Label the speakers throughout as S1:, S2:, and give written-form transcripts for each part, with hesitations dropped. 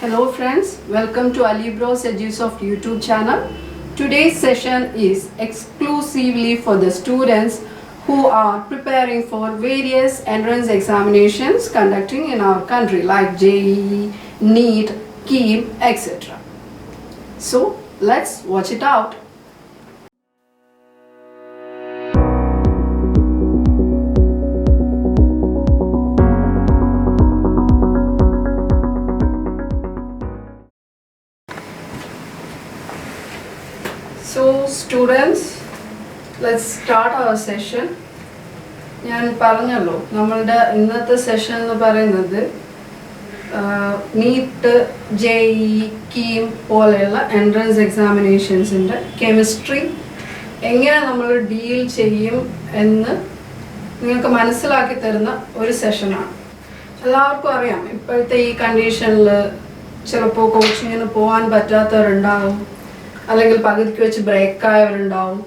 S1: Hello friends, welcome to Alibros Edusoft YouTube channel. Today's session is exclusively for the students who are preparing for various entrance examinations conducting in our country like JEE, NEET, KEAM, etc. So let's watch it out. So students, let's start our session. ഞാൻ പറഞ്ഞല്ലോ നമ്മളുടെ ഇന്നത്തെ session എന്ന് പറയുന്നത് NEET JEE KEAM പോലെയുള്ള entrance എക്സാമിനേഷൻസിൻ്റെ chemistry എങ്ങനെ നമ്മൾ deal ചെയ്യും എന്ന് നിങ്ങൾക്ക് മനസ്സിലാക്കി തരുന്ന ഒരു സെഷനാണ്. എല്ലാവർക്കും അറിയാം ഇപ്പോഴത്തെ ഈ കണ്ടീഷനിൽ ചിലപ്പോൾ കോച്ചിങ്ങിന് പോകാൻ പറ്റാത്തവരുണ്ടാകും, അല്ലെങ്കിൽ പകുതിക്ക് വെച്ച് ബ്രേക്കായവരുണ്ടാവും,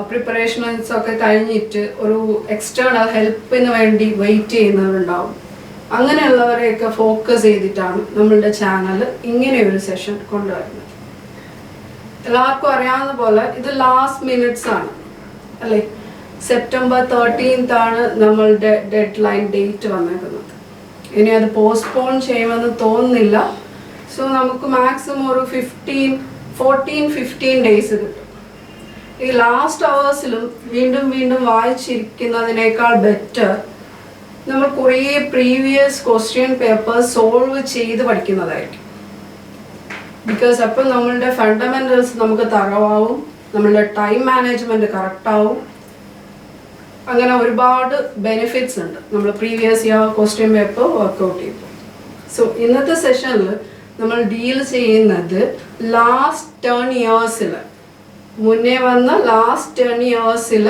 S1: പ്രിപ്പറേഷൻസ് ഒക്കെ കഴിഞ്ഞിട്ട് ഒരു എക്സ്റ്റേണൽ ഹെൽപ്പിന് വേണ്ടി വെയിറ്റ് ചെയ്യുന്നവരുണ്ടാവും. അങ്ങനെയുള്ളവരെയൊക്കെ ഫോക്കസ് ചെയ്തിട്ടാണ് നമ്മളുടെ ചാനൽ ഇങ്ങനെയൊരു സെഷൻ കൊണ്ടുവരുന്നത്. എല്ലാവർക്കും അറിയാവുന്ന പോലെ ഇത് ലാസ്റ്റ് മിനിറ്റ്സ് ആണ് അല്ലേ. സെപ്റ്റംബർ 13th ആണ് നമ്മളുടെ ഡെഡ് ലൈൻ ഡേറ്റ് വന്നേക്കുന്നത്. ഇനി അത് പോസ്റ്റ്പോൺ ചെയ്യുമെന്ന് തോന്നുന്നില്ല. സോ നമുക്ക് മാക്സിമം ഒരു 14-15 ഡേയ്സ് കിട്ടും. ഈ ലാസ്റ്റ് അവേഴ്സിലും വീണ്ടും വീണ്ടും വായിച്ചിരിക്കുന്നതിനേക്കാൾ ബെറ്റർ നമ്മൾ കുറേ പ്രീവിയസ് ക്വസ്റ്റ്യൻ പേപ്പർ സോൾവ് ചെയ്ത് പഠിക്കുന്നതായിരിക്കും. ബിക്കോസ് അപ്പം നമ്മളുടെ ഫണ്ടമെന്റൽസ് നമുക്ക് തറവാവും, നമ്മളുടെ ടൈം മാനേജ്മെന്റ് കറക്റ്റാവും. അങ്ങനെ ഒരുപാട് ബെനിഫിറ്റ്സ് ഉണ്ട് നമ്മൾ previous year question paper work out ചെയ്യുമ്പോൾ. സോ ഇന്നത്തെ സെഷനിൽ നമ്മൾ ഡീൽ ചെയ്യുന്നത് ലാസ്റ്റ് 10 ഇയേഴ്സിൽ മുന്നേ വന്ന ലാസ്റ്റ് 10 ഇയേഴ്സിൽ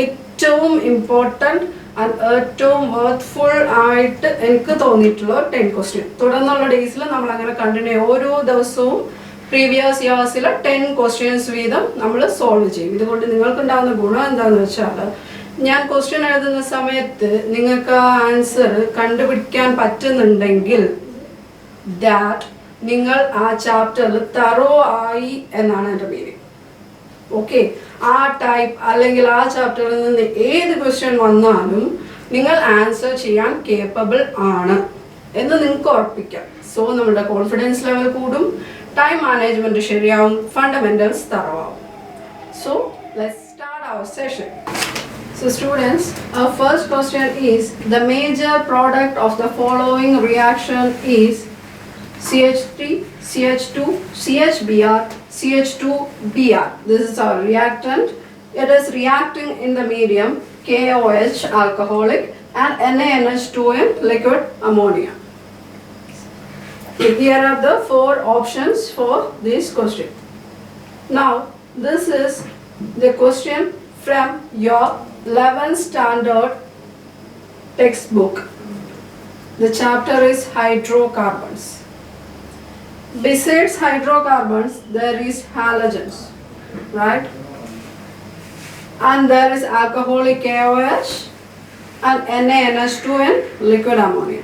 S1: ഏറ്റവും ഇമ്പോർട്ടൻറ്റ് ആൻഡ് ഏറ്റവും വർത്ത്ഫുൾ ആയിട്ട് എനിക്ക് തോന്നിയിട്ടുള്ള 10 ക്വസ്റ്റ്യൻ. തുടർന്നുള്ള ഡേയ്സിൽ നമ്മൾ അങ്ങനെ കണ്ടിന്യൂ ഓരോ ദിവസവും പ്രീവിയസ് ഇയേഴ്സിൽ 10 ക്വസ്റ്റ്യൻസ് വീതം നമ്മൾ സോൾവ് ചെയ്യും. ഇതുകൊണ്ട് നിങ്ങൾക്കുണ്ടാകുന്ന ഗുണം എന്താണെന്ന് വെച്ചാൽ ഞാൻ ക്വസ്റ്റ്യൻ എഴുതുന്ന സമയത്ത് നിങ്ങൾക്ക് ആ ആൻസർ കണ്ടുപിടിക്കാൻ പറ്റുന്നുണ്ടെങ്കിൽ ദാറ്റ് നിങ്ങൾ ആ ചാപ്റ്ററിൽ തറോ ആയി എന്നാണ് എൻ്റെ മീനിങ്. ഓക്കെ, ആ ടൈപ്പ് അല്ലെങ്കിൽ ആ ചാപ്റ്ററിൽ നിന്ന് ഏത് ക്വസ്റ്റ്യൻ വന്നാലും നിങ്ങൾ ആൻസർ ചെയ്യാൻ കേപ്പബിൾ ആണ് എന്ന് നിങ്ങൾക്ക് ഉറപ്പിക്കാം. സോ നമ്മുടെ കോൺഫിഡൻസ് ലെവൽ കൂടും, ടൈം മാനേജ്മെന്റ് ശരിയാവും, ഫണ്ടമെന്റൽസ് തറവാവും. So let's start our session. So students, our first question is the major product of the following reaction is CH3, CH2, CHBr, CH2Br. This is our reactant. It is reacting in the medium KOH alcoholic and NaNH2n liquid ammonia. Here are the 4 options for this question. Now this is the question from your 11th standard textbook. The chapter is hydrocarbons. Besides hydrocarbons, there is halogens, right? And there is alcoholic KOH and NaNH2n liquid ammonia.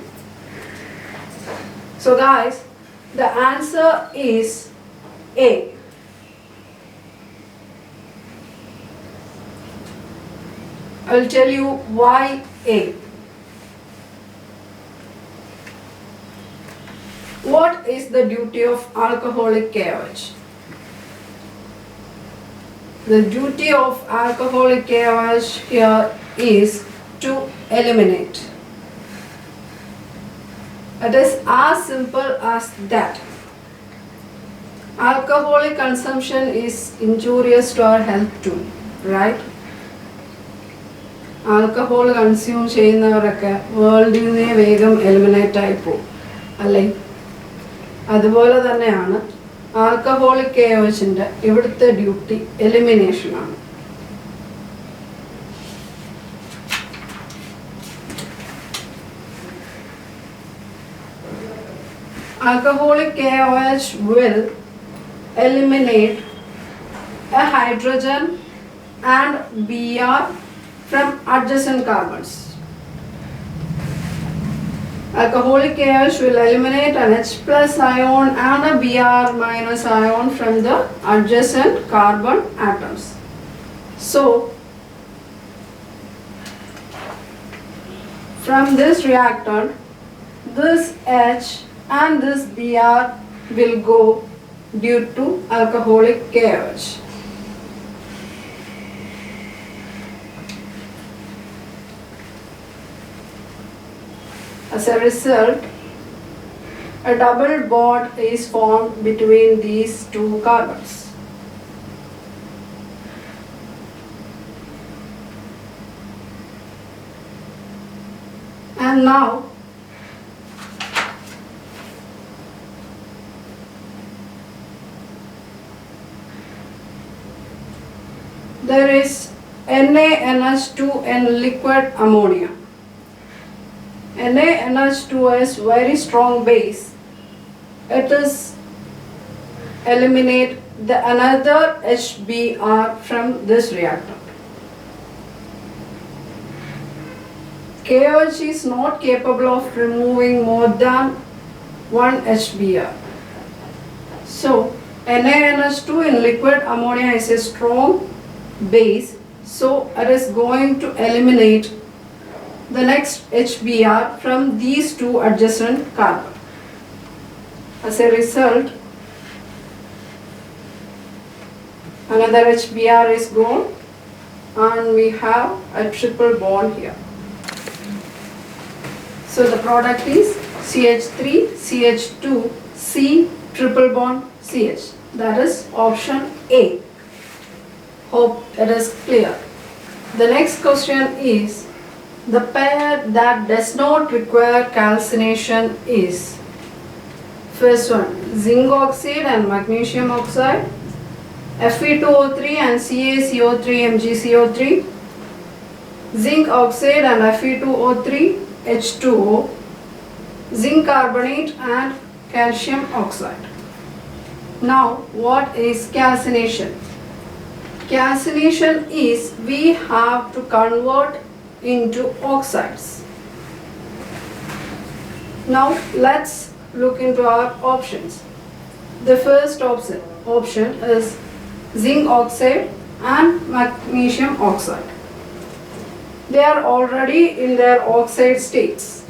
S1: So guys, the answer is A. I will tell you why A. What is the duty of alcoholic KOH? The duty of alcoholic KOH here is to eliminate. It is as simple as that. Alcoholic consumption is injurious to our health too, right? Alcohol consume ചെയ്യുന്നവരൊക്കെ വേൾഡിൽ നിന്ന് വേഗം eliminate ആയി പോകും അല്ലേ. അതുപോലെ തന്നെയാണ് alcoholic KOHന്റെ ഇവിടുത്തെ duty എലിമിനേഷനാണ്. Alcoholic KOH will eliminate a hydrogen and Br from adjacent carbons. Alcoholic KH will eliminate an H plus ion and a Br minus ion from the adjacent carbon atoms. So, from this reactant, this H and this Br will go due to alcoholic KH. As a result, a double bond is formed between these two carbons. And now, there is NaNH2 in liquid ammonia. NaNH2 is very strong base. It is eliminate the another HBr from this reactant. KOH is not capable of removing more than one HBr. So NaNH2 in liquid ammonia is a strong base, so it is going to eliminate the next HBr from these two adjacent carbons. As a result, another HBr is gone and we have a triple bond here. So the product is CH3, CH2, C triple bond CH. That is option A. Hope it is clear. The next question is, the pair that does not require calcination is, first one, zinc oxide and magnesium oxide, Fe2O3 and CaCO3 MgCO3, zinc oxide and Fe2O3 H2O, zinc carbonate and calcium oxide. Now, what is calcination? Calcination is we have to convert into oxides. Now let's look into our options. The first option is zinc oxide and magnesium oxide. They are already in their oxide states.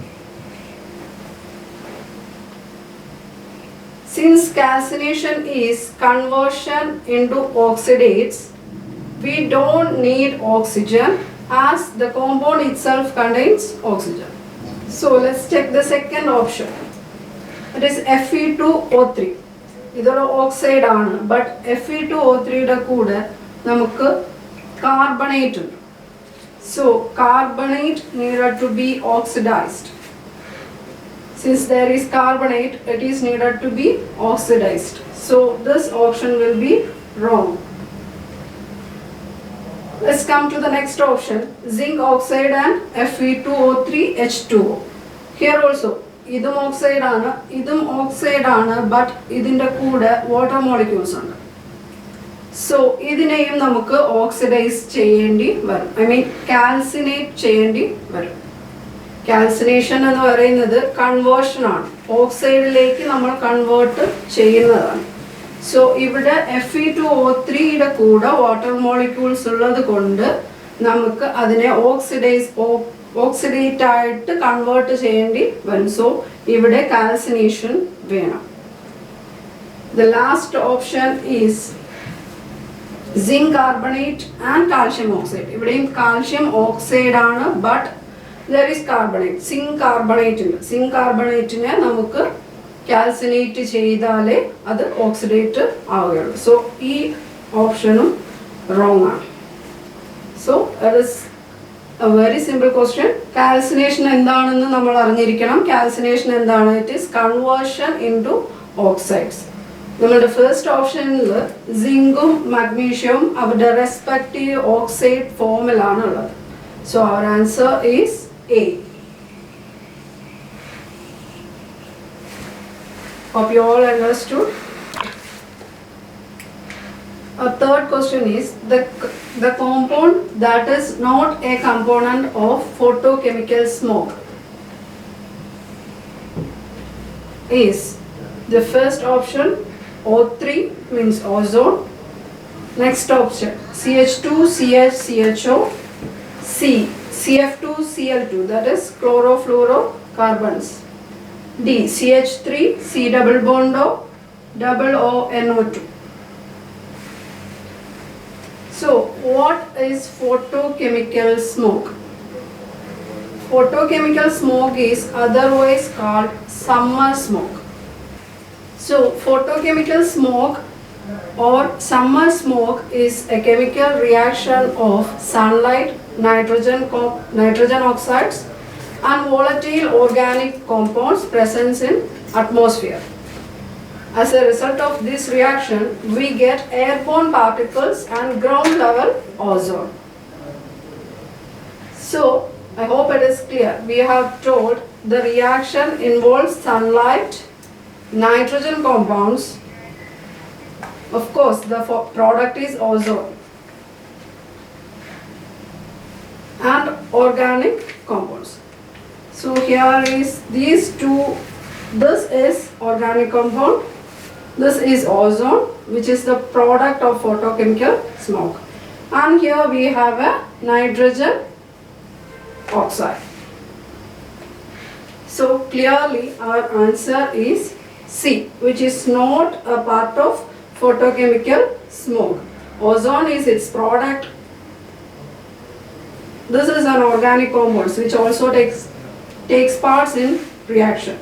S1: Since calcination is conversion into oxidates, we don't need oxygen as the compound itself contains oxygen. So let's take the second option. It is Fe2O3. This is an oxide, but Fe2O3 യുടെ കൂടെ നമുക്ക് carbonate ഉണ്ട്. So carbonate needed to be oxidized. Since there is carbonate, it is needed to be oxidized. So this option will be wrong. Let's come to the next option, zinc oxide and Fe2O3 H2O. Here also, idum oxide but idinte kude water molecules undu. So idineyum namukku oxidize cheyendi varum. I mean calcinate cheyendi varum. Calcination ennu parayunnathu conversion aanu. Oxide like nammal convert cheyyunnathaanu. So ഇവിടെ Fe2O3 യുടെ കൂടെ water molecules ഉള്ളത് കൊണ്ട് നമുക്ക് അതിനെ oxidate ആയിട്ട് convert ചെയ്യേണ്ടി വരും. സോ ഇവിടെ കാൽസിനേഷൻ വേണം. The last option is zinc carbonate and calcium oxide. ഇവിടെയും കാൽഷ്യം ഓക്സൈഡ് ആണ്, but there is carbonate. zinc carbonate ഉണ്ട്. zinc carbonate-നെ നമുക്ക് calcinate ചെയ്താലേ അത് ഓക്സിഡേറ്റ് ആവുകയുള്ളൂ. സോ ഈ ഓപ്ഷനും റോങ് ആണ്. So it is a very simple question. Calcination എന്താണെന്ന് നമ്മൾ അറിഞ്ഞിരിക്കണം. കാൽസിനേഷൻ എന്താണ്? It is conversion into oxides. നമ്മളുടെ ഫസ്റ്റ് ഓപ്ഷനിൽ സിങ്കും മഗ്നീഷ്യവും അവരുടെ റെസ്പെക്റ്റീവ് ഓക്സൈഡ് ഫോമിലാണ് ഉള്ളത്. So our answer is A. Hope you all understood. Our third question is the compound that is not a component of photochemical smoke. is the first option O3 means ozone. Next option CH2CH-CHO, C CF2Cl2 that is chlorofluorocarbons. D CH3 C double bond O double ONO2. So what is photochemical smoke? Photochemical smoke is otherwise called summer smoke. So photochemical smoke or summer smoke is a chemical reaction of sunlight, nitrogen oxides and volatile organic compounds present in atmosphere. As a result of this reaction, we get airborne particles and ground level ozone. So, I hope it is clear. We have told the reaction involves sunlight, nitrogen compounds. Of course, the product is ozone and organic compounds. So here is these two. This is organic compound. This is ozone, which is the product of photochemical smoke. And here we have a nitrogen oxide. So clearly our answer is C, which is not a part of photochemical smoke. Ozone is its product. This is an organic compound which also takes parts in reaction.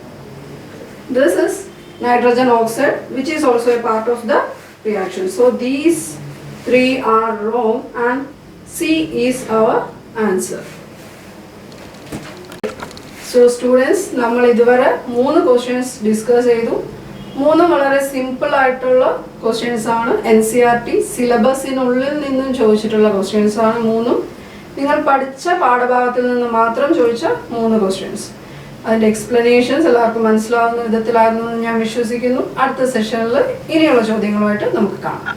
S1: This is nitrogen oxide, which is also a part of the reaction. So these three are wrong and C is our answer. So students, നമ്മൾ ഇതുവരെ 3 questions discuss ചെയ്തു. 3 വളരെ simple ആയിട്ടുള്ള questions ആണ്. NCERT സിലബസിനുള്ളിൽ നിന്നും ചോദിച്ചിട്ടുള്ള questions ആണ് 3. നിങ്ങൾ പഠിച്ച പാഠഭാഗത്തിൽ നിന്ന് മാത്രം ചോദിച്ച 3 questions. അതിന്റെ എക്സ്പ്ലനേഷൻസ് എല്ലാവർക്കും മനസ്സിലാവുന്ന വിധത്തിലായിരുന്നു എന്ന് ഞാൻ വിശ്വസിക്കുന്നു. അടുത്ത സെഷനിൽ ഇനിയുള്ള ചോദ്യങ്ങളുമായിട്ട് നമുക്ക് കാണാം.